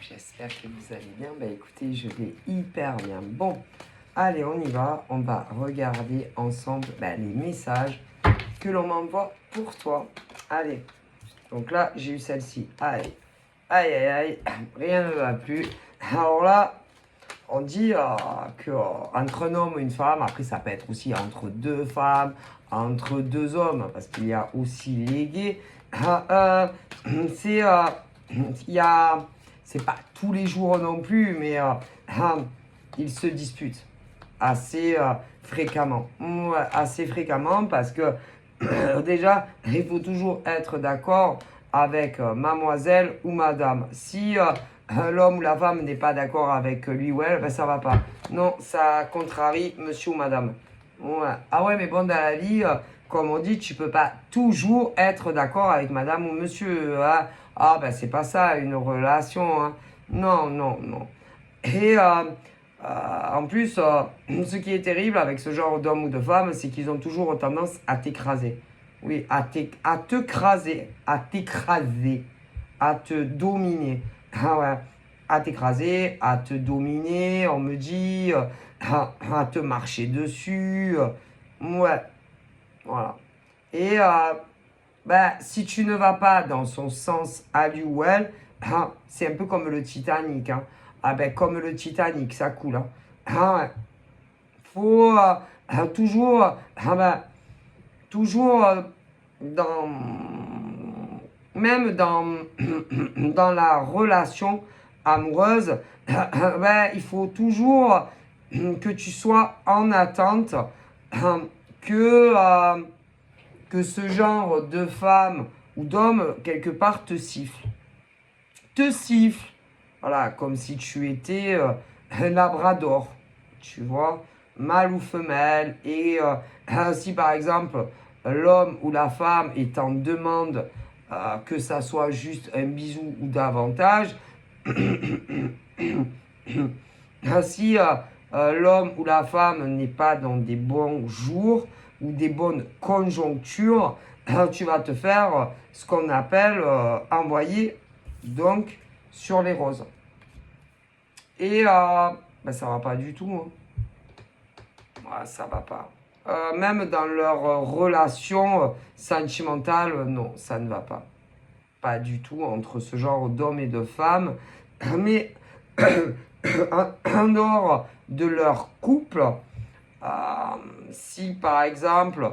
J'espère que vous allez bien. Bah écoutez, je vais hyper bien. Bon, allez, on y va. On va regarder ensemble les messages que l'on m'envoie pour toi. Allez, donc là, j'ai eu celle-ci. Aïe, aïe, aïe, aïe, rien ne va plus. Alors là, on dit qu'entre un homme et une femme, après ça peut être aussi entre deux femmes, entre deux hommes, parce qu'il y a aussi les gays. Il y a, c'est pas tous les jours non plus, mais ils se disputent assez fréquemment. Ouais, assez fréquemment parce que déjà, il faut toujours être d'accord avec mademoiselle ou madame. Si l'homme ou la femme n'est pas d'accord avec lui ou elle, ben ça va pas. Non, ça contrarie monsieur ou madame. Ouais. Ah ouais, mais bon, dans la vie, comme on dit, tu peux pas toujours être d'accord avec madame ou monsieur. Hein. Ah ben c'est pas ça, une relation. Hein. Non, non, non. Et en plus, ce qui est terrible avec ce genre d'homme ou de femme, c'est qu'ils ont toujours tendance à t'écraser. Oui, à te craser, à t'écraser, à te dominer. Ah ouais, à t'écraser, à te dominer, on me dit, à te marcher dessus. Ouais, voilà. Et si tu ne vas pas dans son sens à lui ou elle, c'est un peu comme le Titanic. Hein. Ah ben, comme le Titanic, ça coule. Hein. Ah ouais. Faut toujours, toujours dans, même dans, dans la relation amoureuse, il faut toujours que tu sois en attente que, que ce genre de femme ou d'homme, quelque part, te siffle. Te siffle. Voilà, comme si tu étais un labrador, tu vois, mâle ou femelle. Et si par exemple, l'homme ou la femme est en demande que ça soit juste un bisou ou davantage, si l'homme ou la femme n'est pas dans des bons jours ou des bonnes conjonctures, tu vas te faire ce qu'on appelle envoyer donc sur les roses. Et ça va pas du tout. Hein. Ouais, ça va pas. Même dans leur relation sentimentale, non, ça ne va pas. Pas du tout entre ce genre d'hommes et de femmes. Mais en dehors de leur couple, si par exemple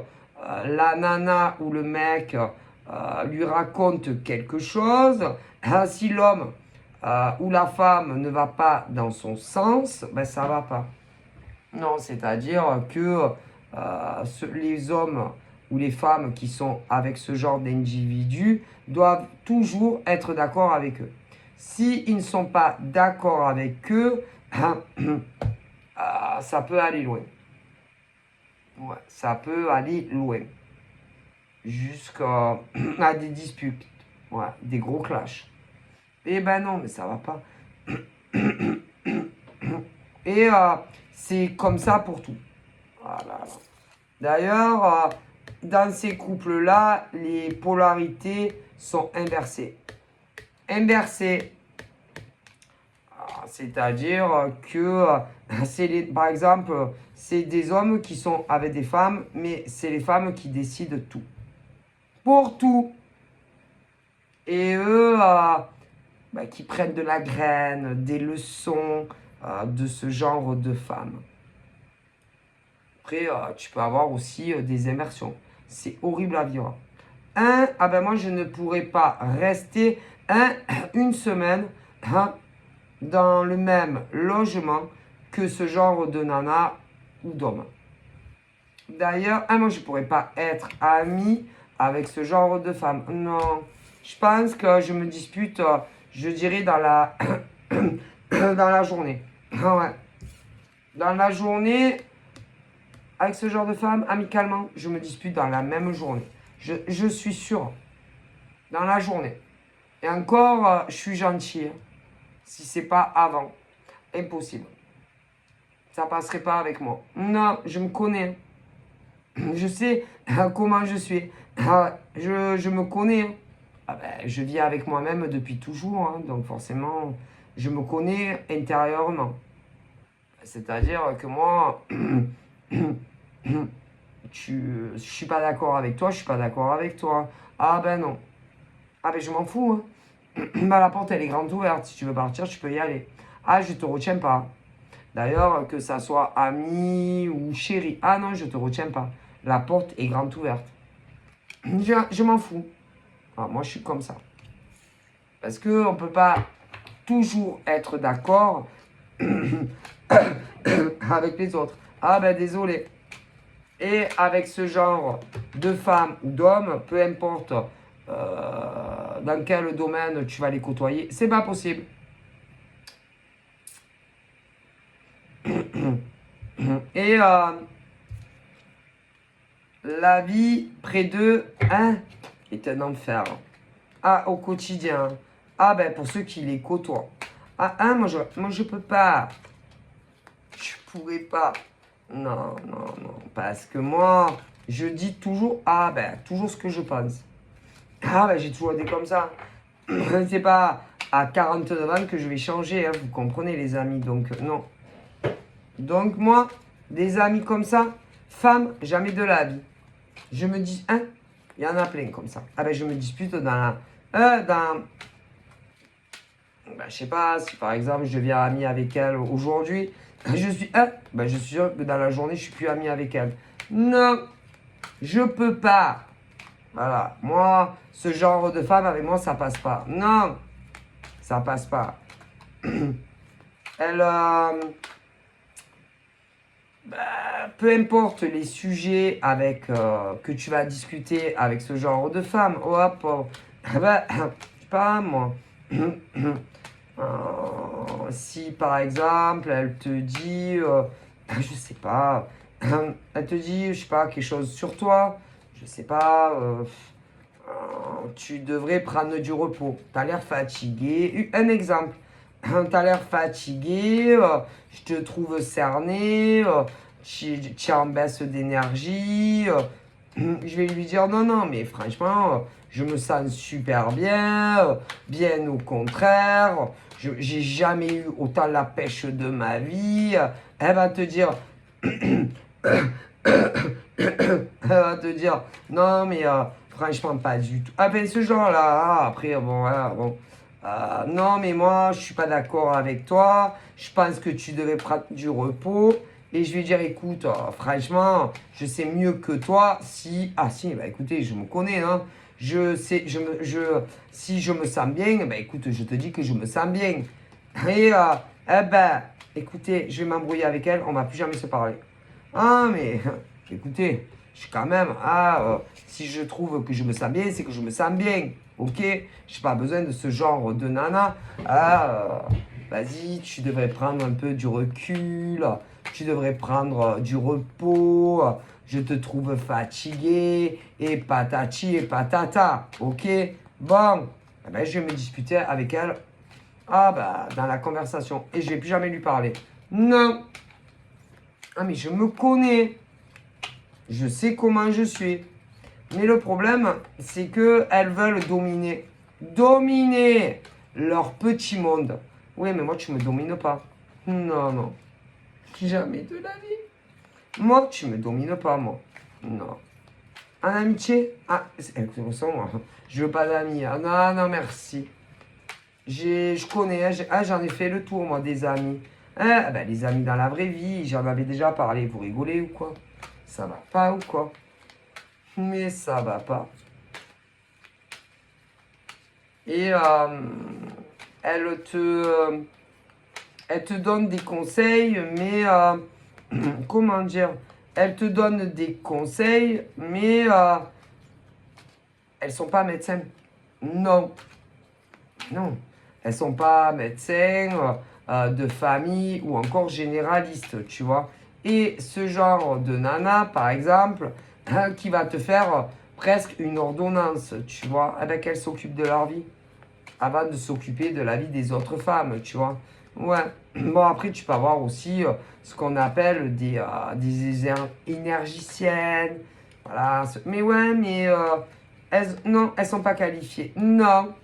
la nana ou le mec lui raconte quelque chose, si l'homme ou la femme ne va pas dans son sens, ça va pas. Non, c'est-à-dire que les hommes ou les femmes qui sont avec ce genre d'individus doivent toujours être d'accord avec eux. S'ils ne sont pas d'accord avec eux, ça peut aller loin. Ouais, ça peut aller loin. Jusqu'à des disputes. Ouais, des gros clashs. Eh ben non, mais ça va pas. Et c'est comme ça pour tout. Voilà. D'ailleurs, dans ces couples-là, les polarités sont inversées. Inversées. C'est-à-dire que, par exemple, c'est des hommes qui sont avec des femmes, mais c'est les femmes qui décident tout. Pour tout. Et eux, qui prennent de la graine, des leçons de ce genre de femmes. Après, tu peux avoir aussi des immersions. C'est horrible à vivre. Moi, je ne pourrais pas rester une semaine dans le même logement que ce genre de nana ou d'homme. D'ailleurs, moi, je ne pourrais pas être amie avec ce genre de femme. Non, je pense que je me dispute, je dirais, dans la, dans la journée. Ouais. Dans la journée, avec ce genre de femme, amicalement, je me dispute dans la même journée. Je suis sûr. Dans la journée. Et encore, je suis gentil. Hein. Si c'est pas avant. Impossible. Ça passerait pas avec moi. Non, je me connais. Je sais comment je suis. Je me connais. Je vis avec moi-même depuis toujours. Hein, donc forcément, je me connais intérieurement. C'est-à-dire que moi, je suis pas d'accord avec toi, je suis pas d'accord avec toi. Ah ben non. Ah ben je m'en fous. Hein. Bah, la porte elle est grande ouverte. Si tu veux partir, tu peux y aller. Ah, je te retiens pas. D'ailleurs, que ça soit ami ou chéri. Ah non, je te retiens pas. La porte est grande ouverte. Je m'en fous. Ah, moi, je suis comme ça. Parce qu'on ne peut pas toujours être d'accord avec les autres. Ah ben désolé. Et avec ce genre de femmes ou d'hommes, peu importe dans quel domaine tu vas les côtoyer, c'est pas possible. Et la vie près d'eux, hein, est un enfer. Ah, au quotidien. Ah, ben pour ceux qui les côtoient. Ah, hein, moi je peux pas. Je pourrais pas. Non, non, non. Parce que moi, je dis toujours, ah, ben, toujours ce que je pense. Ah, ben, j'ai toujours été comme ça. C'est pas à 49 ans que je vais changer, hein, vous comprenez, les amis. Donc, non. Donc, moi, des amis comme ça, femmes, jamais de la vie. Je me dis, hein, il y en a plein comme ça. Ah, ben, je me dispute ben, je sais pas, si par exemple je deviens ami avec elle aujourd'hui, ben, je suis sûr que dans la journée je suis plus ami avec elle. Non, je peux pas. Voilà, moi, ce genre de femme avec moi ça passe pas. Non, ça passe pas. Elle, ben, peu importe les sujets que tu vas discuter avec ce genre de femme, hop, ben, je sais pas moi. Si par exemple elle te dit, je sais pas, elle te dit, je sais pas, quelque chose sur toi, je sais pas, tu devrais prendre du repos, tu as l'air fatigué. Un exemple, tu as l'air fatigué, je te trouve cerné, tu es en baisse d'énergie. Je vais lui dire non, non, mais franchement, je me sens super bien, bien au contraire, j'ai jamais eu autant la pêche de ma vie. Elle va te dire, elle va te dire, non, mais franchement, pas du tout. Ah ben, ce genre-là, après, bon, voilà, bon. Non, mais moi, je suis pas d'accord avec toi. Je pense que tu devais prendre du repos. Et je vais dire, écoute, franchement, je sais mieux que toi si... Ah si, bah écoutez, je me connais, hein. Je sais, si je me sens bien, bah écoute, je te dis que je me sens bien. Et, eh ben, écoutez, je vais m'embrouiller avec elle, on va plus jamais se parler. Ah, mais, écoutez, je suis quand même, si je trouve que je me sens bien, c'est que je me sens bien, ok? Je n'ai pas besoin de ce genre de nana. Vas-y, tu devrais prendre un peu du recul, tu devrais prendre du repos, je te trouve fatigué, et patati et patata, ok? Bon, eh ben, je vais me disputer avec elle, dans la conversation, et je ne vais plus jamais lui parler. Non! Ah, mais je me connais. Je sais comment je suis. Mais le problème, c'est qu'elles veulent dominer. Dominer leur petit monde. Oui, mais moi, tu me domines pas. Non, non. Jamais de la vie. Moi, tu me domines pas, moi. Non. En amitié? Ah, écoute, moi, je veux pas d'amis. Ah, non, non, merci. Je connais, hein, j'en ai fait le tour, moi, des amis. Hein, ben, les amis dans la vraie vie, j'en avais déjà parlé. Vous rigolez ou quoi? Ça va pas ou quoi? Mais ça va pas. Et elle te donne des conseils, mais comment dire? Elle te donne des conseils, mais elles sont pas médecins. Non, non. Elles sont pas médecins de famille ou encore généralistes, tu vois. Et ce genre de nana, par exemple, qui va te faire presque une ordonnance, tu vois, eh ben, qu'elles s'occupent de leur vie avant de s'occuper de la vie des autres femmes, tu vois. Ouais. Bon, après, tu peux avoir aussi ce qu'on appelle des énergiciennes. Voilà. Mais ouais, mais non, elles sont pas qualifiées. Non.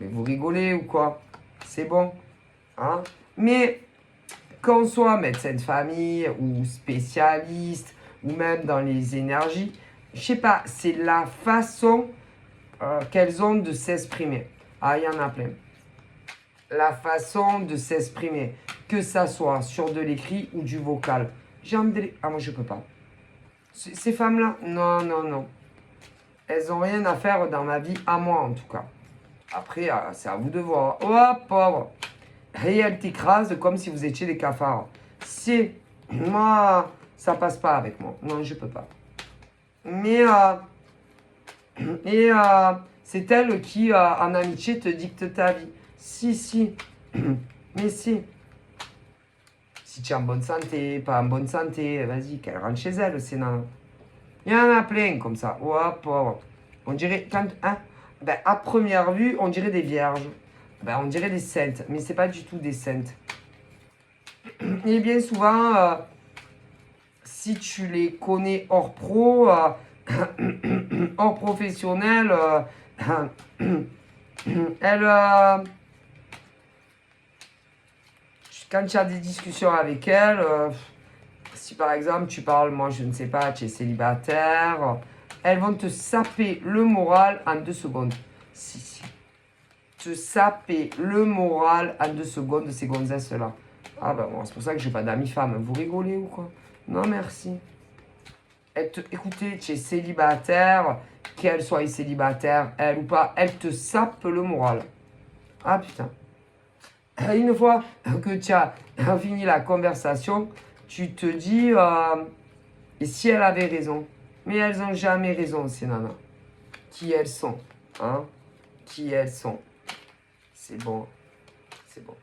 Mais vous rigolez ou quoi? C'est bon. Hein. Mais qu'on soit médecin de famille ou spécialiste ou même dans les énergies, je sais pas, c'est la façon qu'elles ont de s'exprimer. Ah, il y en a plein. La façon de s'exprimer, que ça soit sur de l'écrit ou du vocal. Ah, moi, je peux pas. Ces femmes-là, non, non, non. Elles ont rien à faire dans ma vie, à moi en tout cas. Après, c'est à vous de voir. Oh, pauvre. Et elles t'écrasent comme si vous étiez des cafards. C'est... Moi, ça passe pas avec moi. Non, je peux pas. Mais... c'est elle qui, en amitié, te dicte ta vie. Si, si. Mais si. Si tu es en bonne santé, pas en bonne santé, vas-y, qu'elle rentre chez elle, c'est non. Il y en a plein comme ça. Oh, pauvre. On dirait, ben, à première vue, on dirait des vierges. Ben, on dirait des saintes, mais c'est pas du tout des saintes. Et bien souvent, si tu les connais hors pro, hors professionnel, elles, quand tu as des discussions avec elles, si par exemple tu parles, moi je ne sais pas, tu es célibataire, elles vont te saper le moral en 2 secondes. Si. Te saper le moral en 2 secondes de ces gonzesses-là. Ah ben moi, c'est pour ça que j'ai pas d'amis femmes. Vous rigolez ou quoi? Non, merci. Écoutez, tu es célibataire, qu'elle soit célibataire, elle ou pas, elle te sape le moral. Ah putain. Une fois que tu as fini la conversation, tu te dis, et si elle avait raison? Mais elles n'ont jamais raison, ces nanas. Qui elles sont, hein? Qui elles sont. C'est bon, c'est bon.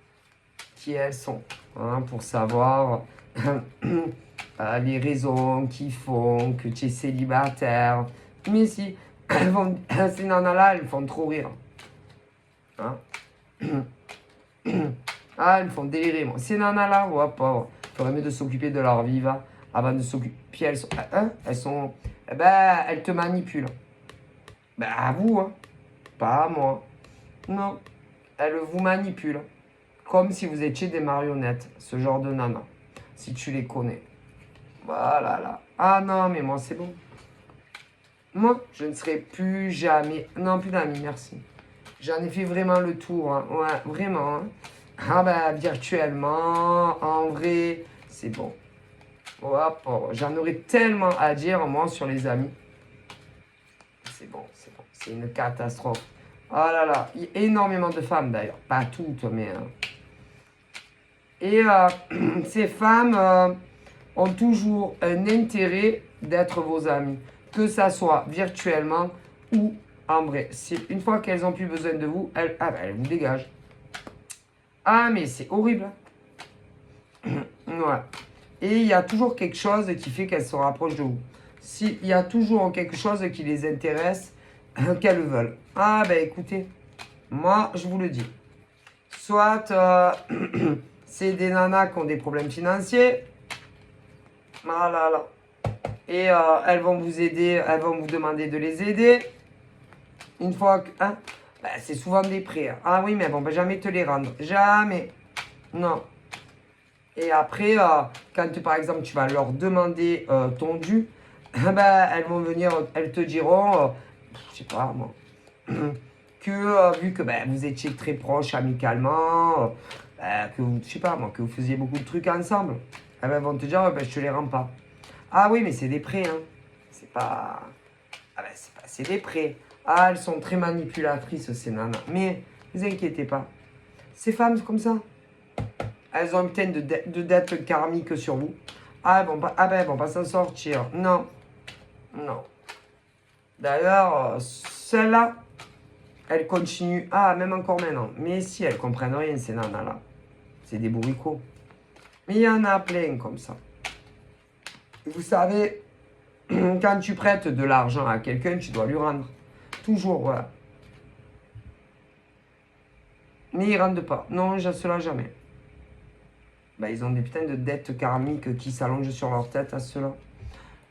Qui elles sont, hein, pour savoir les raisons qui font que tu es célibataire. Mais si, ces nanas-là, elles font trop rire. Hein? Ah, elles me font délirer, moi. Ces nanas-là, ouais, pauvre. Il faudrait mieux de s'occuper de leur vie, avant de s'occuper. Puis elles sont, ben, elles te manipulent. Ben, à vous, hein. Pas à moi. Non. Elles vous manipulent. Comme si vous étiez des marionnettes, ce genre de nana. Si tu les connais. Voilà, là. Ah non, mais moi, c'est bon. Moi, je ne serai plus jamais... Non, plus d'amis, merci. J'en ai fait vraiment le tour, hein. Ouais, vraiment, hein. Ah ben, virtuellement, en vrai, c'est bon. Hop, oh, j'en aurais tellement à dire, moi, sur les amis. C'est bon, c'est bon. C'est une catastrophe. Oh là là, il y a énormément de femmes, d'ailleurs. Pas toutes, mais... Et ces femmes ont toujours un intérêt d'être vos amis, que ça soit virtuellement ou en vrai. Une fois qu'elles n'ont plus besoin de vous, elles vous dégagent. Ah, mais c'est horrible. Ouais. Et il y a toujours quelque chose qui fait qu'elles se rapprochent de vous. Il y a toujours quelque chose qui les intéresse, qu'elles veulent. Ah, ben écoutez, moi, je vous le dis. Soit... c'est des nanas qui ont des problèmes financiers. Voilà, là. Et elles vont vous aider, elles vont vous demander de les aider. Une fois que... Hein, ben, c'est souvent des prêts. Ah oui, mais bon, ben, jamais te les rendre. Jamais. Non. Et après, quand par exemple tu vas leur demander ton dû, ben, elles vont venir, elles te diront, je sais pas moi, que vu que ben, vous étiez très proches amicalement, que vous, je sais pas moi, que vous faisiez beaucoup de trucs ensemble, elles vont te dire, ben, je te les rends pas. Ah oui, mais c'est des prêts, hein. C'est pas... Ah ben, c'est des prêts. Ah, elles sont très manipulatrices, ces nanas. Mais, ne vous inquiétez pas. Ces femmes, comme ça, elles ont une tonne de dettes karmiques sur vous. Ah, elles vont pas s'en sortir. Non. Non. D'ailleurs, celle-là, elle continue. Ah, même encore maintenant. Mais si, elles comprennent rien, ces nanas-là. C'est des bourricots. Mais il y en a plein comme ça. Vous savez, quand tu prêtes de l'argent à quelqu'un, tu dois lui rendre. Toujours, voilà. Mais ils ne rendent pas. Non, cela jamais. Ben, ils ont des putains de dettes karmiques qui s'allongent sur leur tête à cela.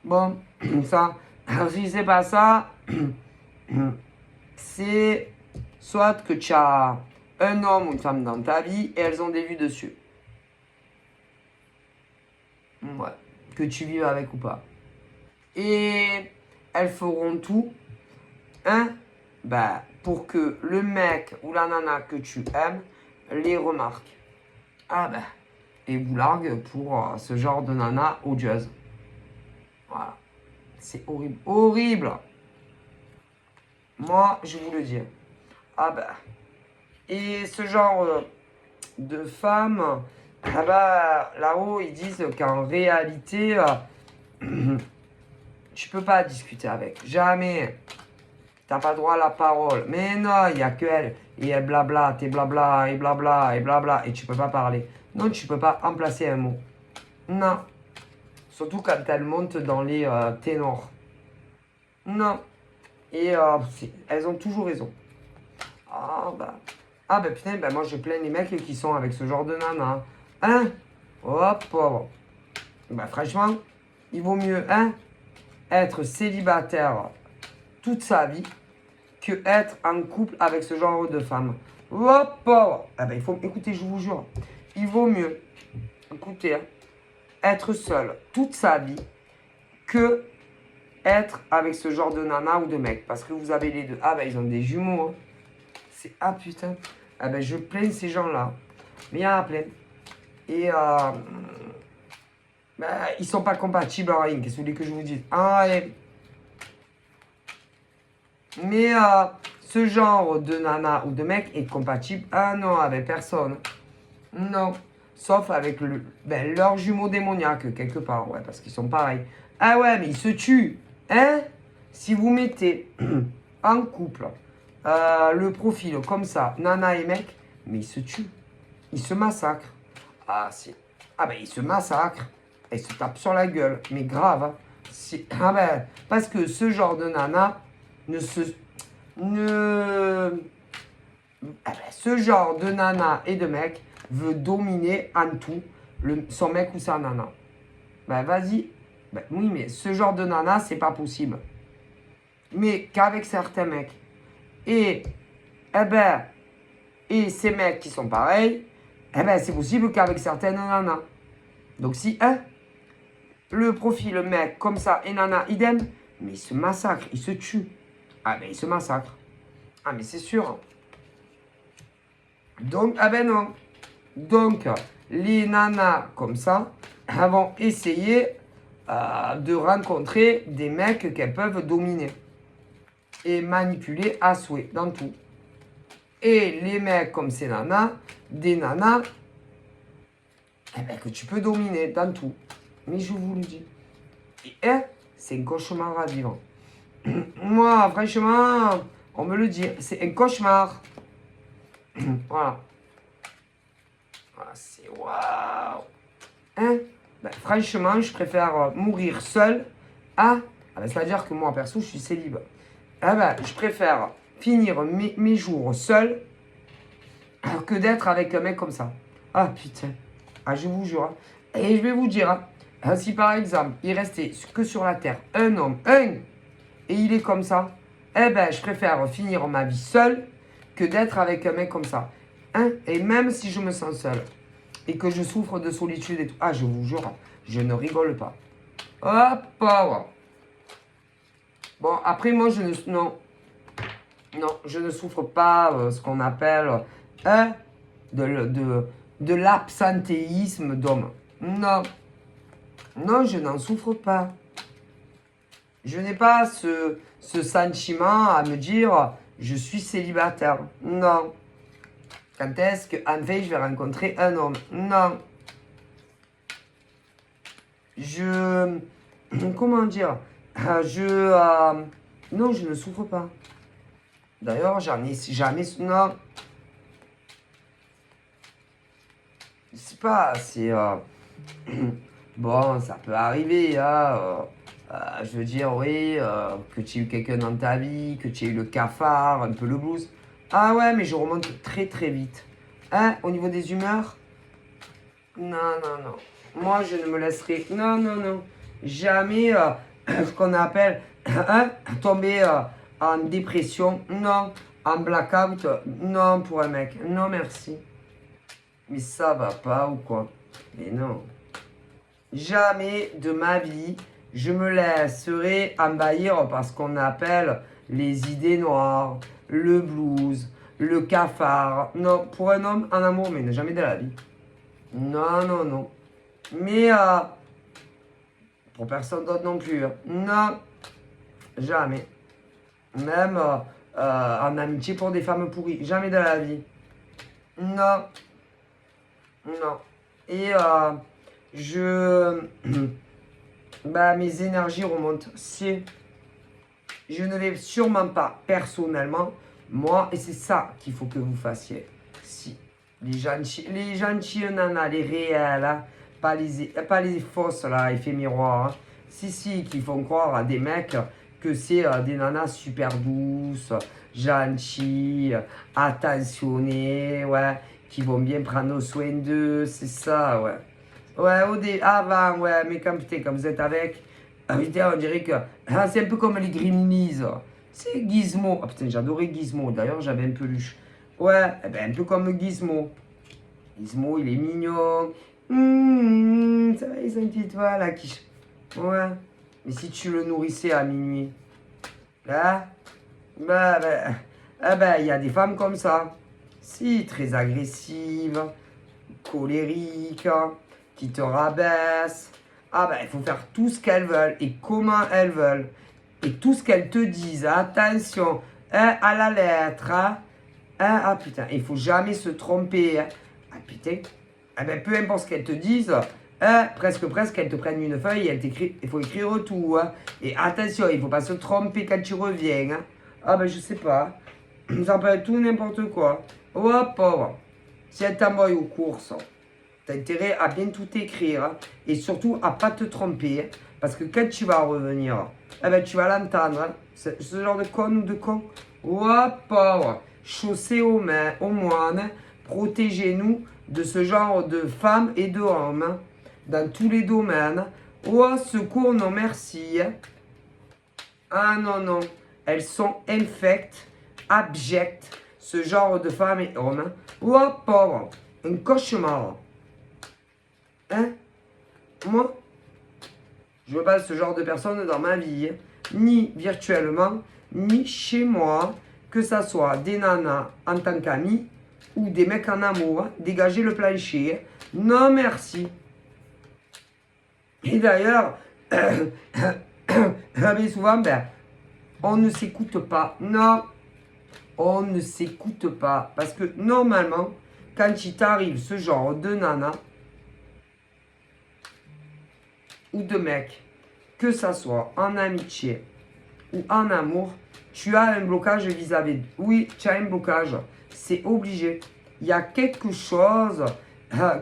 Bon, ça, si c'est pas ça, c'est soit que tu as un homme ou une femme dans ta vie et elles ont des vues dessus. Ouais. Que tu vives avec ou pas. Et elles feront tout, hein, bah, pour que le mec ou la nana que tu aimes les remarque. Ah ben, et vous largue pour ce genre de nana odieuse. Voilà. C'est horrible. Horrible. Moi, je vous le dis. Ah ben. Et ce genre de femme, ah bah, là-haut, ils disent qu'en réalité, tu peux pas discuter avec. Jamais. T'as pas droit à la parole. Mais non, il n'y a que elle. Et elle blabla, t'es blabla, et blabla, et blabla. Et tu peux pas parler. Non, tu peux pas emplacer un mot. Non. Surtout quand elle monte dans les ténors. Non. Et elles ont toujours raison. Ah bah. Ah bah putain, bah moi je plains les mecs qui sont avec ce genre de nana. Hein? Hop, pauvre. Bah franchement, il vaut mieux, hein, être célibataire toute sa vie que être en couple avec ce genre de femme. Hop, pauvre. Ah bah il faut, écoutez, je vous jure, il vaut mieux, écoutez, hein, être seul toute sa vie que être avec ce genre de nana ou de mec. Parce que vous avez les deux. Ah bah ils ont des jumeaux. Hein. C'est, ah putain. Ah bah je plains ces gens-là. Mais il y en a plein. Et bah, ils sont pas compatibles en rien. Qu'est-ce que vous voulez que je vous dise? Ah, et... Mais ce genre de nana ou de mec est compatible, ah non, avec personne. Non. Sauf avec leur jumeau démoniaque, quelque part, ouais, parce qu'ils sont pareils. Ah ouais, mais ils se tuent. Hein? Si vous mettez en couple le profil comme ça, nana et mec, mais ils se tuent. Ils se massacrent. Ah, si. Ah ben, ils se massacrent. Ils se tapent sur la gueule. Mais grave. Hein. Ah ben, parce que ce genre de nana ah ben, ce genre de nana et de mec veut dominer en tout son mec ou sa nana. Ben vas-y. Ben, oui, mais ce genre de nana, c'est pas possible. Mais qu'avec certains mecs. Et, eh ben, et ces mecs qui sont pareils, eh ben, c'est possible qu'avec certaines nanas. Donc si, hein, le profil mec comme ça et nana idem, mais il se massacre, il se tue. Ah ben il se massacre. Ah mais c'est sûr. Donc, ah ben non. Donc, les nanas comme ça, elles vont essayer de rencontrer des mecs qu'elles peuvent dominer. Et manipuler à souhait, dans tout. Et les mecs comme ces nanas, des nanas, eh ben, que tu peux dominer dans tout. Mais je vous le dis. Et c'est un cauchemar à vivre. Moi, franchement, on me le dit, c'est un cauchemar. Voilà. Voilà, c'est waouh. Hein? Ben, franchement, je préfère mourir seul à... ben, c'est-à-dire que moi, perso, je suis célib. Eh ben, je préfère finir mes jours seul que d'être avec un mec comme ça. Ah, putain. Ah, je vous jure. Et je vais vous dire, si par exemple, il restait que sur la terre un homme, et il est comme ça, eh ben, je préfère finir ma vie seule que d'être avec un mec comme ça. Hein? Et même si je me sens seul et que je souffre de solitude et tout, ah, je vous jure, je ne rigole pas. Hop, power. Bon, après, moi, non, je ne souffre pas ce qu'on appelle de l'absentéisme d'homme. Non. Non, je n'en souffre pas. Je n'ai pas ce sentiment à me dire je suis célibataire. Non. Quand est-ce qu'en fait je vais rencontrer un homme? Non. Comment dire? Non, je ne souffre pas. D'ailleurs, j'en ai jamais... Non. C'est pas... C'est... Bon, ça peut arriver, hein. Je veux dire, oui, que tu aies eu quelqu'un dans ta vie, que tu aies eu le cafard, un peu le blues. Ah ouais, mais je remonte très très vite. Hein, au niveau des humeurs? Non, non, non. Moi, je ne me laisserai... Non, non, non. Jamais ce qu'on appelle tomber en dépression. Non. En blackout, non pour un mec. Non, merci. Mais ça va pas ou quoi? Mais non. Jamais de ma vie, je me laisserai envahir par ce qu'on appelle les idées noires, le blues, le cafard. Non, pour un homme en amour, mais jamais de la vie. Non, non, non. Mais pour personne d'autre non plus. Hein. Non, jamais. Même en amitié pour des femmes pourries. Jamais de la vie. Non. Non. Et mes énergies remontent. Si je ne vais sûrement pas, personnellement, moi, et c'est ça qu'il faut que vous fassiez. Si les gentils nanas, les réels, hein, pas les fausses, là, effet miroir. Hein. Si, qui font croire à des mecs que c'est des nanas super douces, gentilles, attentionnées, ouais, qui vont bien prendre soin d'eux, c'est ça, ouais. Ouais, avant, ouais, mais putain, quand vous êtes avec, putain, on dirait que c'est un peu comme les Gremlins. C'est Gizmo. Ah putain, j'adorais Gizmo. D'ailleurs, j'avais un peluche. Ouais, un peu comme Gizmo. Gizmo, il est mignon. Ça va, c'est un petit toit là qui. Ouais. Mais si tu le nourrissais à minuit, là, il y a des femmes comme ça. Si, très agressives, colériques, qui te rabaissent. Il faut faire tout ce qu'elles veulent et comment elles veulent. Et tout ce qu'elles te disent, attention, à la lettre. Putain, il faut jamais se tromper. Ah putain, peu importe ce qu'elles te disent, presque, elles te prennent une feuille et il faut écrire tout. Et attention, il ne faut pas se tromper quand tu reviens. Je sais pas. Ça peut être tout n'importe quoi. Oh, pauvre. Si elle t'envoie aux courses, tu as intérêt à bien tout écrire et surtout à pas te tromper. Parce que quand tu vas revenir, tu vas l'entendre. Ce genre de con ou de con. Oh, pauvre. Chaussée aux moines. Protégez-nous de ce genre de femmes et de hommes dans tous les domaines. Oh, secours, non merci. Ah non, non. Elles sont infectes, abjectes, ce genre de femmes et hommes. Oh, pauvre. Un cauchemar. Hein? Moi, je veux pas ce genre de personnes dans ma vie, ni virtuellement, ni chez moi, que ça soit des nanas en tant qu'amis ou des mecs en amour, dégager le plancher. Non, merci. Et d'ailleurs, souvent, on ne s'écoute pas. Non, on ne s'écoute pas. Parce que normalement, quand il t'arrive ce genre de nana, ou de mec, que ça soit en amitié ou en amour, tu as un blocage vis-à-vis. Oui, tu as un blocage. C'est obligé. Il y a quelque chose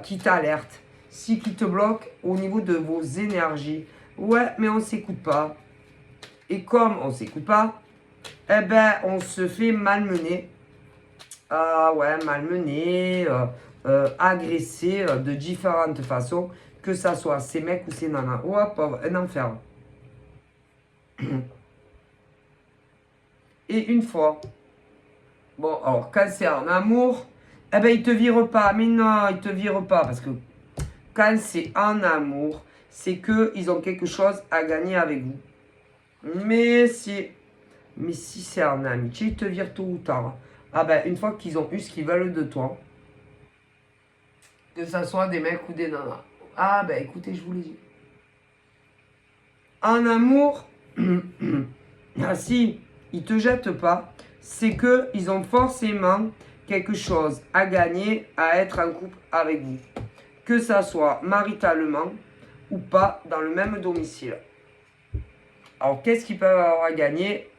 qui t'alerte. Si qui te bloque au niveau de vos énergies. Ouais, mais on ne s'écoute pas. Et comme on ne s'écoute pas, on se fait malmener. Malmener, agresser de différentes façons. Que ça soit ces mecs ou ces nanas. Oh, pauvre, un enfer. Et une fois, bon, alors, quand c'est en amour, il te vire pas. Mais non, il te vire pas. Parce que quand c'est en amour, c'est qu'ils ont quelque chose à gagner avec vous. Mais si c'est en amitié, ils te virent tôt ou tard. Une fois qu'ils ont eu ce qu'ils veulent de toi, que ça soit des mecs ou des nanas. Écoutez, je vous l'ai dit. En amour, si ils te jettent pas, c'est que ils ont forcément quelque chose à gagner à être en couple avec vous. Que ça soit maritalement ou pas dans le même domicile. Alors, qu'est-ce qu'ils peuvent avoir à gagner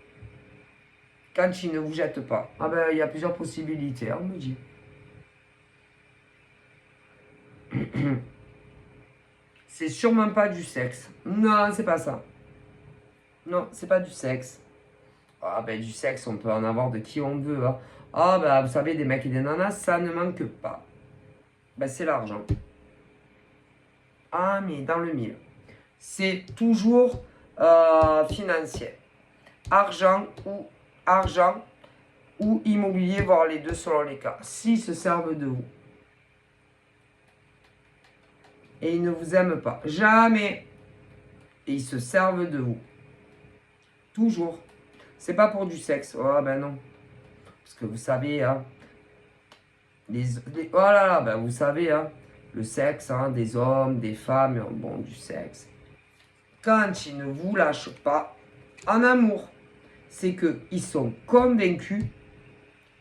quand ils ne vous jettent pas? Il y a plusieurs possibilités, on me dit. C'est sûrement pas du sexe. Non, c'est pas ça. Non, c'est pas du sexe. Du sexe, on peut en avoir de qui on veut. Hein. Vous savez, des mecs et des nanas, ça ne manque pas. C'est l'argent. Mais dans le mille. C'est toujours financier. Argent ou argent ou immobilier, voire les deux selon les cas. S'ils se servent de vous. Et ils ne vous aiment pas. Jamais. Et ils se servent de vous. Toujours. C'est pas pour du sexe. Oh ben non. Parce que vous savez, hein, oh là là, ben vous savez, hein, le sexe, hein, des hommes, des femmes, bon, du sexe. Quand ils ne vous lâchent pas en amour, c'est qu'ils sont convaincus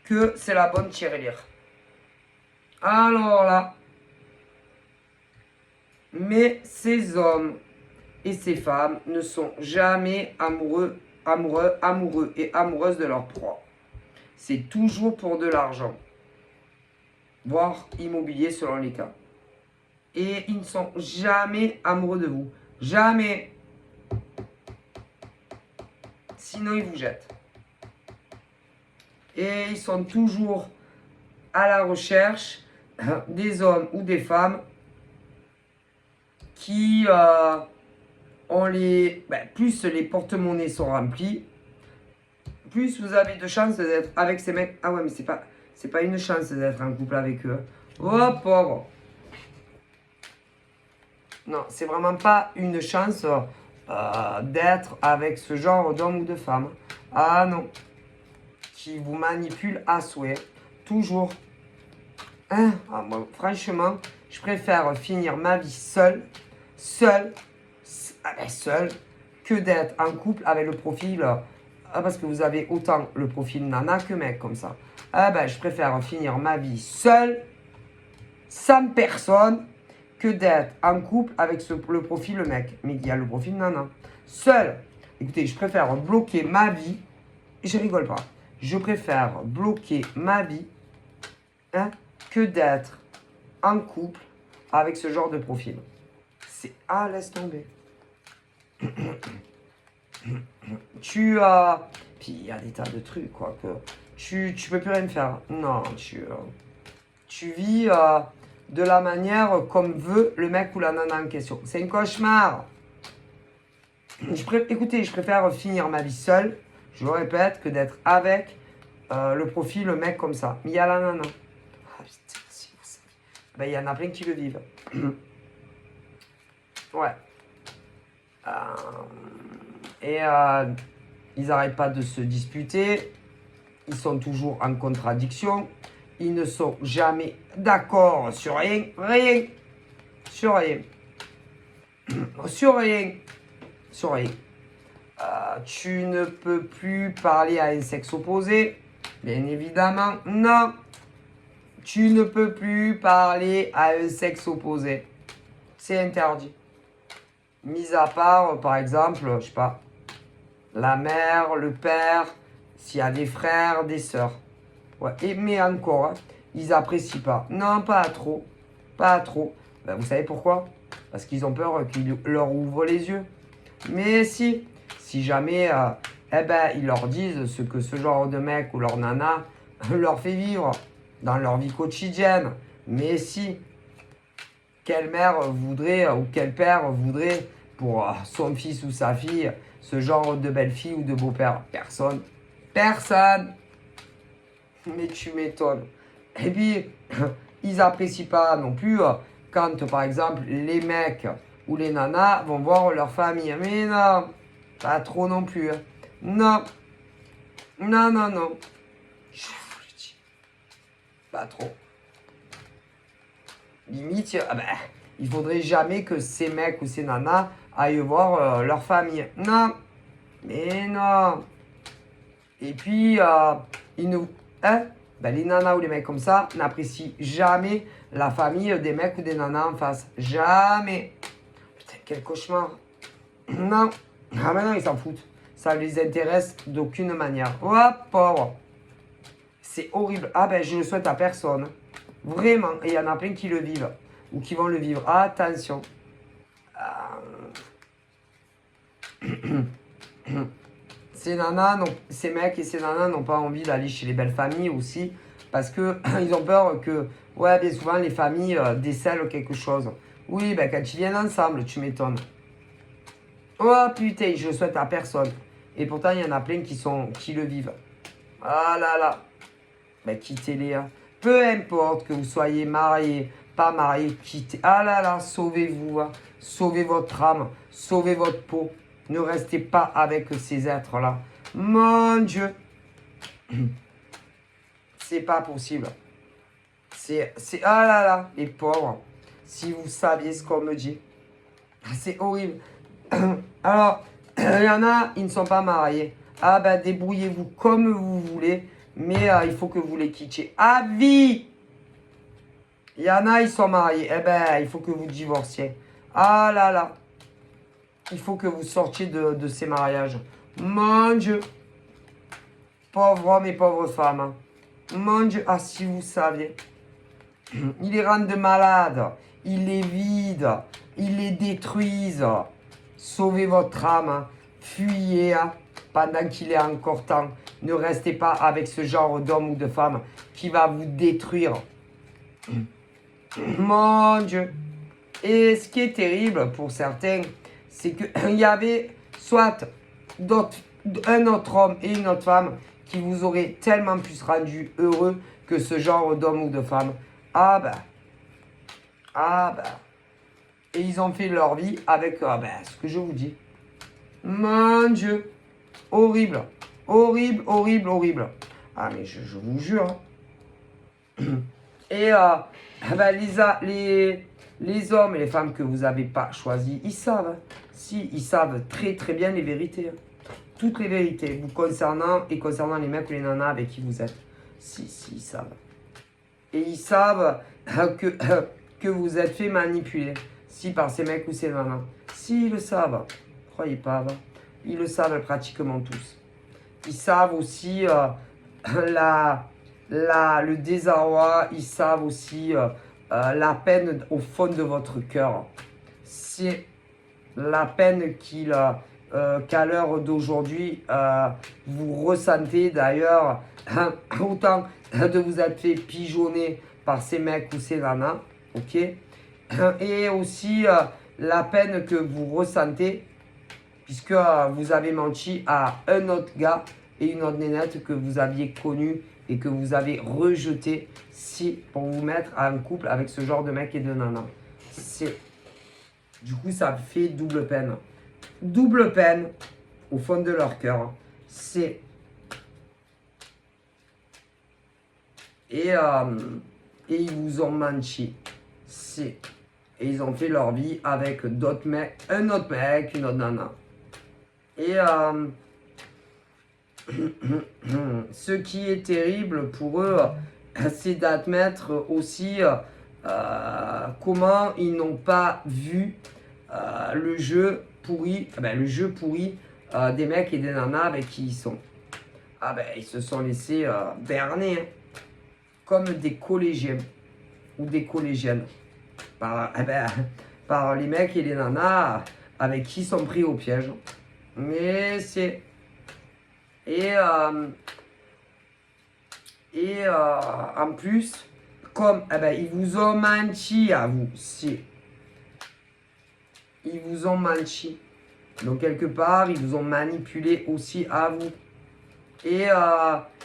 que c'est la bonne tirelire. Alors là, mais ces hommes et ces femmes ne sont jamais amoureux et amoureuses de leur proie. C'est toujours pour de l'argent, voire immobilier selon les cas. Et ils ne sont jamais amoureux de vous. Jamais. Sinon, ils vous jettent. Et ils sont toujours à la recherche des hommes ou des femmes qui ont plus les porte-monnaies sont remplis, plus vous avez de chances d'être avec ces mecs. Ah ouais, mais c'est pas une chance d'être en couple avec eux. Oh pauvre. Non, c'est vraiment pas une chance d'être avec ce genre d'homme ou de femme. Ah non. Qui vous manipule à souhait. Toujours. Hein? Ah, moi, franchement, je préfère finir ma vie seule, que d'être en couple avec le profil. Parce que vous avez autant le profil nana que mec comme ça. Ah ben, je préfère finir ma vie seule, sans personne, que d'être en couple avec le profil mec. Mais il y a le profil nana. Seul. Écoutez, je préfère bloquer ma vie. Je rigole pas. Je préfère bloquer ma vie, hein, que d'être en couple avec ce genre de profil. C'est... Ah, laisse tomber. Tu as... Puis il y a des tas de trucs, quoi, que... Tu peux plus rien faire. Non, tu vis de la manière comme veut le mec ou la nana en question. C'est un cauchemar. Écoutez, je préfère finir ma vie seule, je le répète, que d'être avec le profil, le mec comme ça. Mais il y a la nana. Ah putain, si vous savez. Ben, il y en a plein qui le vivent. Ouais. Et ils n'arrêtent pas de se disputer. Ils sont toujours en contradiction. Ils ne sont jamais d'accord sur rien. Rien. Sur rien. Sur rien. Sur rien. Tu ne peux plus parler à un sexe opposé. Bien évidemment, non. Tu ne peux plus parler à un sexe opposé. C'est interdit. Mis à part, par exemple, je sais pas, la mère, le père, s'il y a des frères, des sœurs. Ouais. Mais encore, hein, ils apprécient pas. Non, pas trop. Pas trop. Ben, vous savez pourquoi? Parce qu'ils ont peur qu'ils leur ouvrent les yeux. Mais si jamais, ils leur disent ce que ce genre de mec ou leur nana leur fait vivre dans leur vie quotidienne. Mais si, quelle mère voudrait ou quel père voudrait pour son fils ou sa fille ce genre de belle-fille ou de beau-père? Personne. Personne. Mais tu m'étonnes. Et puis, ils n'apprécient pas non plus quand, par exemple, les mecs ou les nanas vont voir leur famille. Mais non, pas trop non plus. Hein. Non. Non, non, non. Je vous le dis. Pas trop. Limite, il faudrait jamais que ces mecs ou ces nanas aillent voir leur famille. Non. Mais non. Et puis, ils nous... Hein? Les nanas ou les mecs comme ça n'apprécient jamais la famille des mecs ou des nanas en face. Jamais. Putain, quel cauchemar. Non. Ah mais non, ils s'en foutent. Ça ne les intéresse d'aucune manière. Oh, pauvre. C'est horrible. Ah ben, je le souhaite à personne. Vraiment. Et il y en a plein qui le vivent. Ou qui vont le vivre. Attention. Ces nanas, ces mecs et ces nanas n'ont pas envie d'aller chez les belles familles aussi. Parce que ils ont peur que, ouais, bien souvent, les familles décèlent quelque chose. Oui, ben quand ils viennent ensemble, tu m'étonnes. Oh putain, je le souhaite à personne. Et pourtant, il y en a plein qui le vivent. Ah là là. ben, quittez-les. Hein. Peu importe que vous soyez marié, pas marié, quittez. Ah là là, sauvez-vous. Hein. Sauvez votre âme, sauvez votre peau. Ne restez pas avec ces êtres-là. Mon Dieu. C'est pas possible. Ah là là, les pauvres. Si vous saviez ce qu'on me dit. C'est horrible. Alors, il y en a, ils ne sont pas mariés. Ah ben, débrouillez-vous comme vous voulez. Mais il faut que vous les quittiez à vie. Il y en a, ils sont mariés. Eh ben, il faut que vous divorciez. Ah là là. Il faut que vous sortiez de ces mariages. Mon Dieu. Pauvres hommes et pauvres femmes. Hein. Mon Dieu. Ah, si vous saviez. Ils les rendent malades. Ils les vident. Ils les détruisent. Sauvez votre âme. Hein. Fuyez hein, pendant qu'il est encore temps. Ne restez pas avec ce genre d'homme ou de femme qui va vous détruire. Mon Dieu. Et ce qui est terrible pour certains, c'est qu'il y avait soit un autre homme et une autre femme qui vous auraient tellement plus rendu heureux que ce genre d'homme ou de femme. Ah ben. Ah ben. Et ils ont fait leur vie avec ce que je vous dis. Mon Dieu. Horrible. Horrible, horrible, horrible. Ah mais je vous jure. Et les hommes et les femmes que vous n'avez pas choisis, ils savent. Hein. Si, ils savent très très bien les vérités. Hein. Toutes les vérités vous concernant et concernant les mecs ou les nanas avec qui vous êtes. Si, ils savent. Et ils savent que vous êtes fait manipuler. Si par ces mecs ou ces nanas. Si, ils le savent. Croyez pas. Hein. Ils le savent pratiquement tous. Ils savent aussi le désarroi. Ils savent aussi la peine au fond de votre cœur. C'est la peine qu'à l'heure d'aujourd'hui, vous ressentez d'ailleurs, autant de vous être fait pigeonner par ces mecs ou ces nanas, ok? Et aussi la peine que vous ressentez, puisque vous avez menti à un autre gars et une autre nénette que vous aviez connu et que vous avez rejeté pour vous mettre en couple avec ce genre de mec et de nana. Du coup, ça fait double peine. Double peine au fond de leur cœur. Et ils vous ont menti. Et ils ont fait leur vie avec d'autres mecs, un autre mec, une autre nana. Et ce qui est terrible pour eux, c'est d'admettre aussi comment ils n'ont pas vu le jeu pourri, des mecs et des nanas avec qui ils sont. Ah ben, ils se sont laissés berner hein, comme des collégiens ou des collégiennes par les mecs et les nanas avec qui ils sont pris au piège. Mais c'est... Et en plus, comme ils vous ont menti à vous, ils vous ont menti. Donc quelque part, ils vous ont manipulé aussi à vous. Et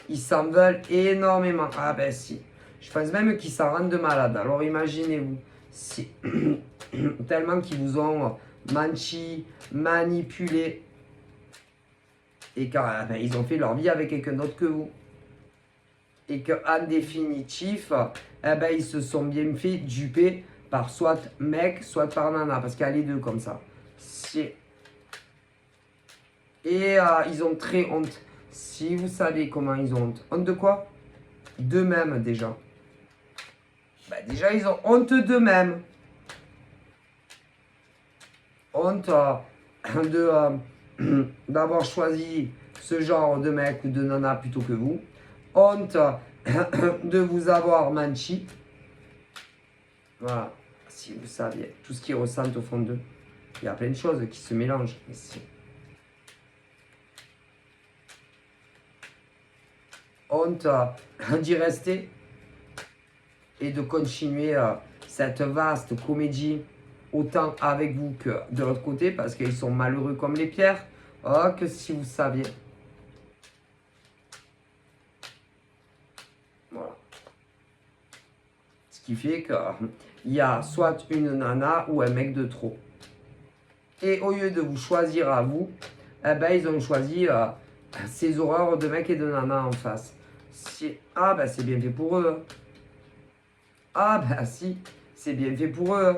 ils s'en veulent énormément. Ah ben si. Je pense même qu'ils s'en rendent malades. Alors imaginez-vous. Tellement qu'ils vous ont menti, manipulé. Et qu'ils ont fait leur vie avec quelqu'un d'autre que vous. Et qu'en définitif, ils se sont bien fait duper par soit mec, soit par nana. Parce qu'il y a les deux comme ça. Et ils ont très honte. Si vous savez comment ils ont honte. Honte de quoi? D'eux-mêmes déjà. Déjà, ils ont honte d'eux-mêmes. Honte d'avoir choisi ce genre de mec ou de nana plutôt que vous. Honte de vous avoir menti. Voilà. Si vous saviez tout ce qu'ils ressentent au fond d'eux. Il y a plein de choses qui se mélangent. Honte d'y rester et de continuer cette vaste comédie autant avec vous que de l'autre côté parce qu'ils sont malheureux comme les pierres. Oh, que si vous saviez. qui fait qu'il y a soit une nana ou un mec de trop. Et au lieu de vous choisir à vous, eh ben, ils ont choisi ces horreurs de mecs et de nanas en face. Ah ben c'est bien fait pour eux. Ah ben si, c'est bien fait pour eux.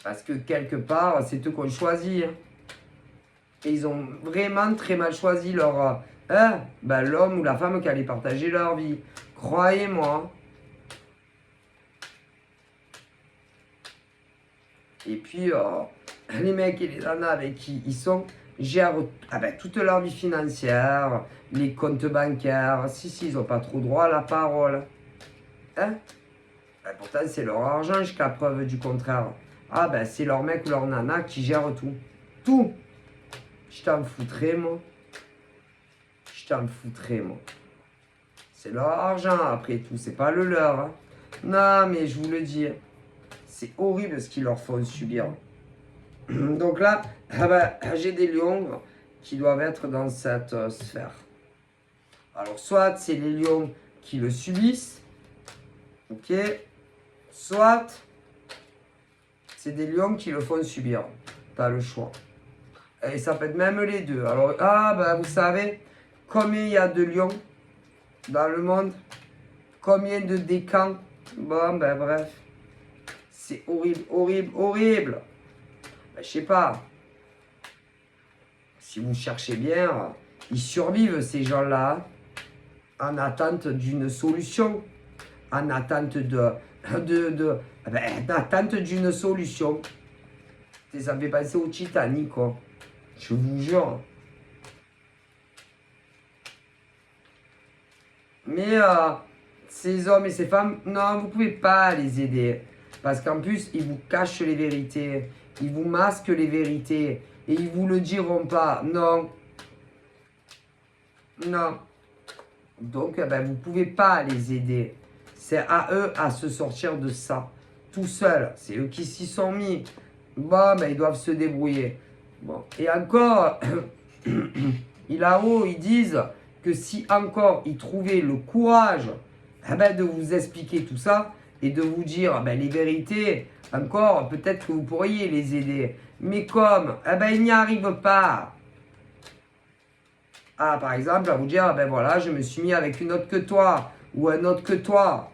Parce que quelque part, c'est eux qu'on choisit. Hein. Et ils ont vraiment très mal choisi leur ben, l'homme ou la femme qui allait partager leur vie. Croyez-moi. Et puis, les mecs et les nanas avec qui ils sont gèrent ben, toute leur vie financière, les comptes bancaires. Si, ils n'ont pas trop droit à la parole. Hein? Ben, pourtant, c'est leur argent jusqu'à preuve du contraire. Ah ben, c'est leur mec ou leur nana qui gère tout. Tout. Je t'en foutrais, moi. Je t'en foutrais, moi. C'est leur argent, après tout. C'est pas le leur. Hein. Non, mais je vous le dis. C'est horrible ce qu'ils leur font subir. Donc là, ah ben, j'ai des lions qui doivent être dans cette sphère. Alors, soit c'est les lions qui le subissent. Ok. Soit c'est des lions qui le font subir. T'as le choix. Et ça peut être même les deux. Alors, vous savez combien il y a de lions dans le monde? Combien de décans? Bon, ben bref. C'est horrible, horrible, horrible. Ben, je sais pas. Si vous cherchez bien, ils survivent ces gens-là en attente d'une solution. En attente en attente d'une solution. Ça me fait penser au Titanic, quoi. Je vous jure. Mais ces hommes et ces femmes, non, vous ne pouvez pas les aider. Parce qu'en plus, ils vous cachent les vérités. Ils vous masquent les vérités. Et ils ne vous le diront pas. Non. Non. Donc, vous ne pouvez pas les aider. C'est à eux à se sortir de ça. Tout seuls. C'est eux qui s'y sont mis. Bon, ils doivent se débrouiller. Bon. Et encore, là-haut, ils disent que si encore ils trouvaient le courage de vous expliquer tout ça et de vous dire les vérités, encore, peut-être que vous pourriez les aider. Mais comme ils n'y arrivent pas. Ah, par exemple, à vous dire, voilà, je me suis mis avec une autre que toi ou un autre que toi.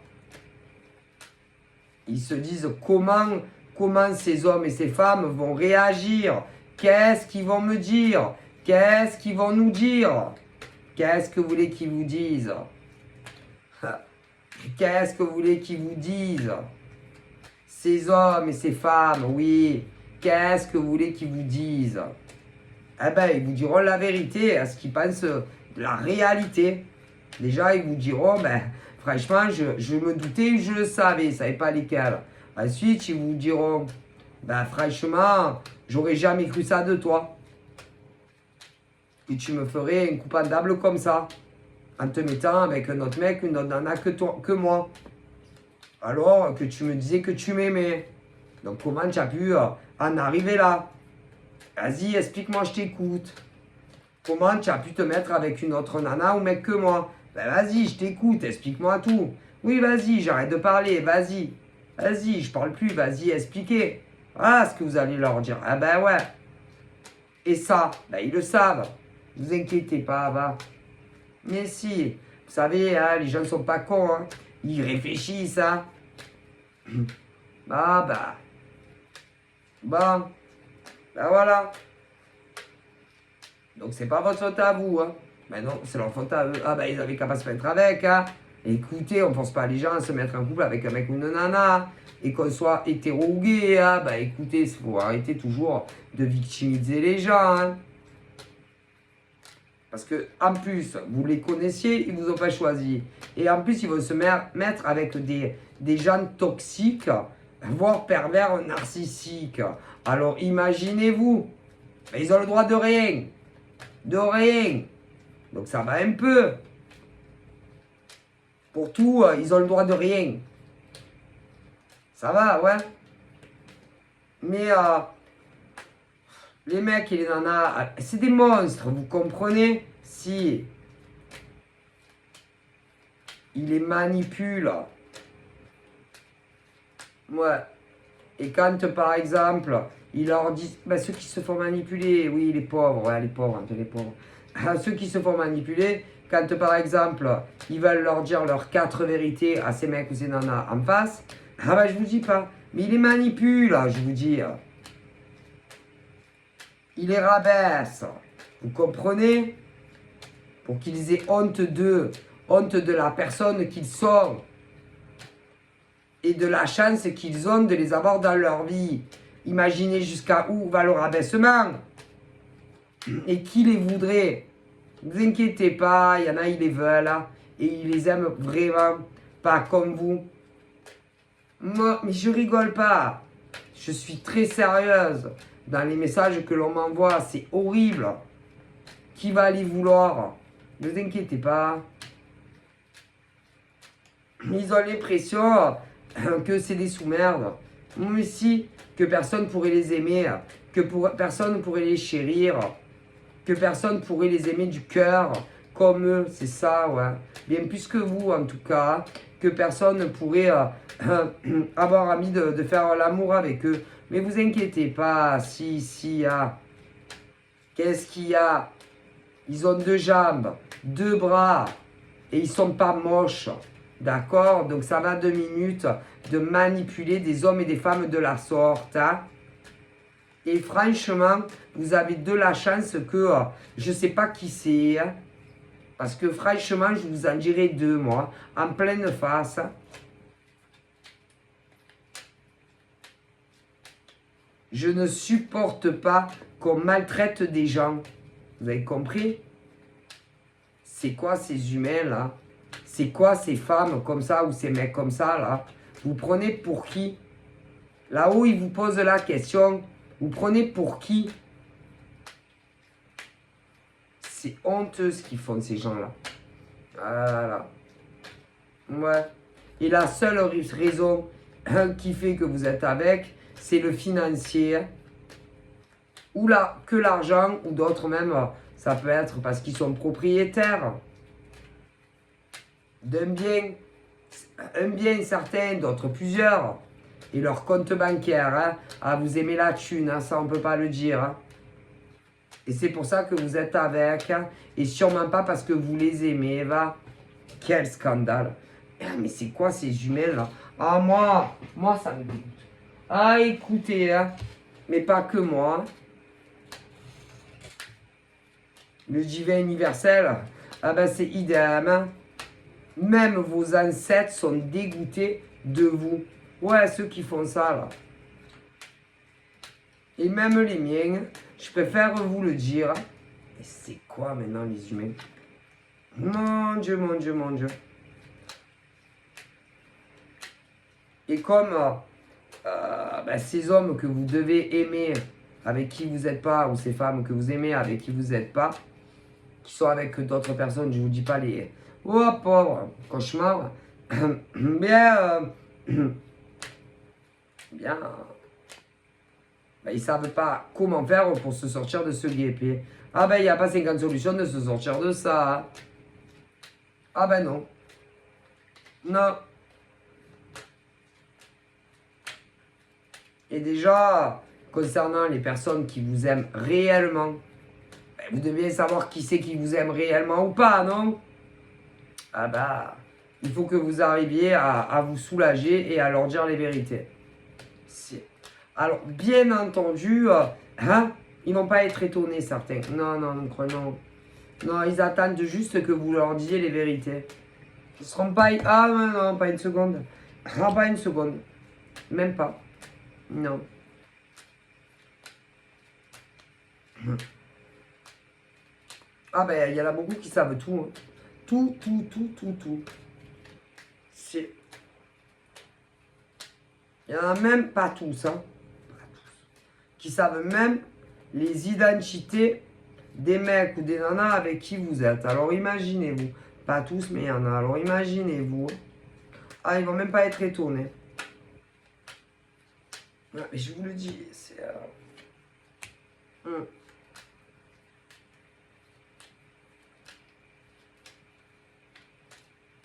Ils se disent comment ces hommes et ces femmes vont réagir. Qu'est-ce qu'ils vont me dire? Qu'est-ce qu'ils vont nous dire? Qu'est-ce que vous voulez qu'ils vous disent? Qu'est-ce que vous voulez qu'ils vous disent? Ces hommes et ces femmes, oui. Qu'est-ce que vous voulez qu'ils vous disent? Ils vous diront la vérité, à ce qu'ils pensent de la réalité. Déjà, ils vous diront, franchement, je me doutais, je le savais, je ne savais pas lesquels. Ensuite, ils vous diront, franchement, j'aurais jamais cru ça de toi. Et tu me ferais un coup pendable comme ça, en te mettant avec un autre mec, une autre nana que moi. Alors que tu me disais que tu m'aimais. Donc comment tu as pu en arriver là? Vas-y, explique-moi, je t'écoute. Comment tu as pu te mettre avec une autre nana ou mec que moi? Vas-y, je t'écoute, explique-moi tout. Oui, vas-y, j'arrête de parler, vas-y. Vas-y, je parle plus, vas-y, expliquez. Voilà ce que vous allez leur dire. Ah ouais. Et ça, ils le savent. Ne vous inquiétez pas, va. Mais si, vous savez, les gens ne sont pas cons. Hein. Ils réfléchissent, hein. Bon. Voilà. Donc c'est pas votre faute à vous, hein. Non, c'est leur faute à eux. Ils avaient qu'à pas se mettre avec, hein. Écoutez, on force pas les gens à se mettre en couple avec un mec ou une nana. Et qu'on soit hétéro ou gay, hein. Écoutez, il faut arrêter toujours de victimiser les gens, hein. Parce que en plus, vous les connaissiez, ils vous ont pas choisi. Et en plus, ils vont se mettre avec des gens toxiques, voire pervers narcissiques. Alors imaginez-vous, ils ont le droit de rien. De rien. Donc ça va un peu. Pour tout, ils ont le droit de rien. Ça va, ouais. Mais les mecs et les nanas, c'est des monstres, vous comprenez? Si ils les manipulent Ouais. Et quand, par exemple, ils leur disent, ben, ceux qui se font manipuler, oui, les pauvres, ouais, les pauvres, les pauvres. Ceux qui se font manipuler, quand, par exemple, ils veulent leur dire leurs 4 vérités à ces mecs ou ces nanas en face, ah ben, je vous dis pas. Mais ils les manipulent, je vous dis. Ils les rabaissent. Vous comprenez? Pour qu'ils aient honte d'eux, honte de la personne qu'ils sont et de la chance qu'ils ont de les avoir dans leur vie. Imaginez jusqu'à où va le rabaissement et qui les voudrait. Ne vous inquiétez pas, il y en a, ils les veulent et ils les aiment vraiment pas comme vous. Moi, mais je rigole pas. Je suis très sérieuse dans les messages que l'on m'envoie. C'est horrible. Qui va les vouloir? Ne vous inquiétez pas. Ils ont l'impression que c'est des sous-merdes. Mais si, que personne pourrait les aimer, que personne pourrait les chérir, que personne pourrait les aimer du cœur, comme eux, c'est ça, ouais. Bien plus que vous, en tout cas, que personne ne pourrait avoir envie de faire l'amour avec eux. Mais vous inquiétez pas, si, qu'est-ce qu'il y a? Ils ont 2 jambes, 2 bras, et ils sont pas moches. D'accord? Donc ça va 2 minutes de manipuler des hommes et des femmes de la sorte. Hein? Et franchement, vous avez de la chance que je ne sais pas qui c'est. Hein? Parce que franchement, je vous en dirai 2, moi, en pleine face. Je ne supporte pas qu'on maltraite des gens. Vous avez compris? C'est quoi ces humains là? C'est quoi ces femmes comme ça ou ces mecs comme ça là? Vous prenez pour qui? Là-haut, ils vous posent la question. Vous prenez pour qui? C'est honteux ce qu'ils font ces gens-là. Voilà. Ouais. Et la seule raison qui fait que vous êtes avec, c'est le financier. Ou là, que l'argent, ou d'autres même, ça peut être parce qu'ils sont propriétaires d'un bien. Un bien certain, d'autres plusieurs. Et leur compte bancaire, hein, ah, vous aimez la thune, hein, ça on ne peut pas le dire. Hein. Et c'est pour ça que vous êtes avec, hein, et sûrement pas parce que vous les aimez, va. Quel scandale. Ah, mais c'est quoi ces humains là? Ah moi ça me dégoûte. Ah écoutez, hein, mais pas que moi. Le divin universel, ah ben c'est idem. Hein. Même vos ancêtres sont dégoûtés de vous. Ouais, ceux qui font ça là. Et même les miens, je préfère vous le dire. Et c'est quoi maintenant les humains? Mon Dieu, mon Dieu, mon Dieu. Et comme ces hommes que vous devez aimer, avec qui vous n'êtes pas, ou ces femmes que vous aimez, avec qui vous n'êtes pas, qui sont avec d'autres personnes, je ne vous dis pas les... Oh, pauvre, cauchemar. Bien... bien... ils ne savent pas comment faire pour se sortir de ce guépé. Ah ben, il n'y a pas 50 solutions de se sortir de ça. Hein. Ah ben non. Non. Et déjà, concernant les personnes qui vous aiment réellement, ben, vous devez savoir qui c'est qui vous aime réellement ou pas, non? Ah bah, il faut que vous arriviez à vous soulager et à leur dire les vérités. Alors, bien entendu, hein, ils ne vont pas être étonnés, certains. Non, non, non, non. Non, ils attendent juste que vous leur disiez les vérités. Ils ne seront pas... Ah non, non, pas une seconde. Ah, pas une seconde. Même pas. Non. Ah ben, il y en a beaucoup qui savent tout. Hein. Tout, tout, tout, tout, tout. C'est... Il n'y en a même pas tous, hein. Qui savent même les identités des mecs ou des nanas avec qui vous êtes. Alors imaginez-vous. Pas tous, mais il y en a. Alors imaginez-vous. Ah, ils vont même pas être étonnés. Ouais, mais je vous le dis, c'est...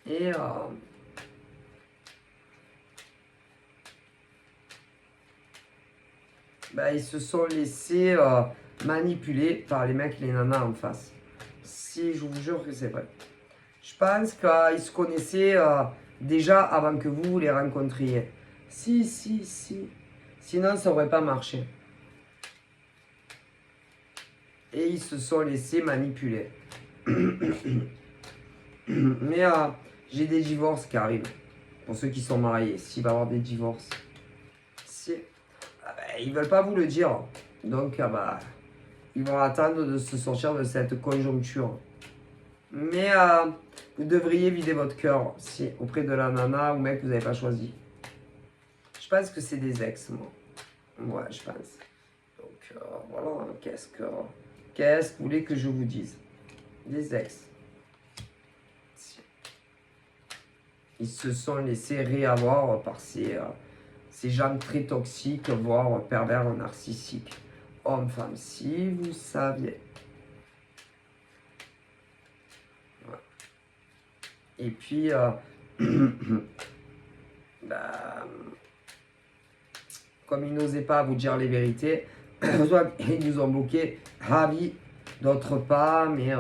Et ils se sont laissés manipuler par les mecs et les nanas en face. Si, je vous jure que c'est vrai. Je pense qu'ils se connaissaient déjà avant que vous les rencontriez. Si. Sinon, ça n'aurait pas marché. Et ils se sont laissés manipuler. Mais j'ai des divorces qui arrivent. Pour ceux qui sont mariés, s'il va y avoir des divorces. Ils veulent pas vous le dire. Donc, ils vont attendre de se sortir de cette conjoncture. Mais vous devriez vider votre cœur auprès de la nana ou mec que vous n'avez pas choisi. Je pense que c'est des ex, moi. Ouais, je pense. Donc, voilà. Qu'est-ce que vous voulez que je vous dise? Des ex. Ils se sont laissés réavoir par ces gens très toxiques, voire pervers narcissiques. Hommes, femmes, si vous saviez. Ouais. Et puis, comme ils n'osaient pas vous dire les vérités, ils nous ont bloqué à vie, d'autres pas, mais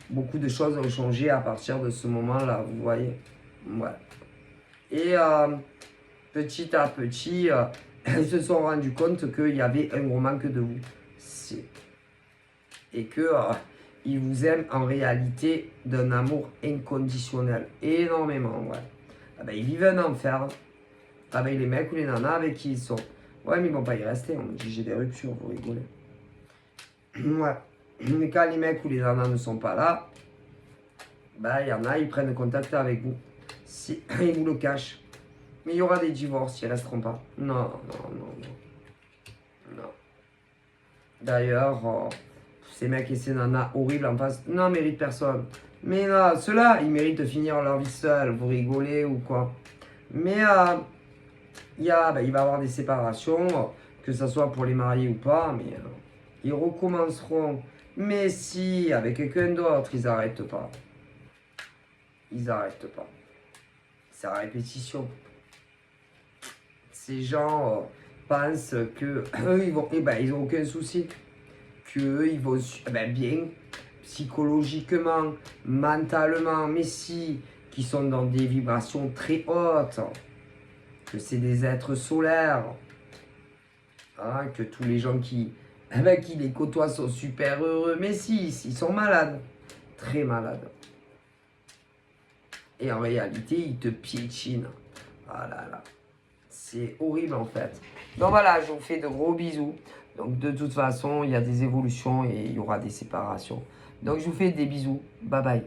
beaucoup de choses ont changé à partir de ce moment-là, vous voyez. Ouais. Et petit à petit, ils se sont rendus compte qu'il y avait un gros manque de vous. Et que ils vous aiment en réalité d'un amour inconditionnel. Énormément, ouais. Ils vivent un enfer avec les mecs ou les nanas avec qui ils sont. Ouais, mais ils vont pas y rester. On me dit j'ai des ruptures, vous rigolez. Ouais. Mais quand les mecs ou les nanas ne sont pas là, il y en a, ils prennent contact avec vous. Ils vous le cachent. Mais il y aura des divorces, ils ne resteront pas. Non. D'ailleurs, ces mecs et ces nanas horribles en face, non, méritent personne. Mais non, ceux-là, ils méritent de finir leur vie seuls. Vous rigolez ou quoi? Mais il va y avoir des séparations, que ce soit pour les mariés ou pas, mais ils recommenceront. Mais si, avec quelqu'un d'autre, ils n'arrêtent pas. Ils n'arrêtent pas. C'est à répétition. Ces gens pensent que ils n'ont aucun souci. Qu'eux, ils vont bien psychologiquement, mentalement, mais si, qui sont dans des vibrations très hautes. Que c'est des êtres solaires. Hein, que tous les gens qui les côtoient sont super heureux. Mais si, ils sont malades. Très malades. Et en réalité, ils te piétinent. Ah là là. C'est horrible en fait. Donc voilà, je vous fais de gros bisous. Donc de toute façon, il y a des évolutions et il y aura des séparations. Donc je vous fais des bisous. Bye bye.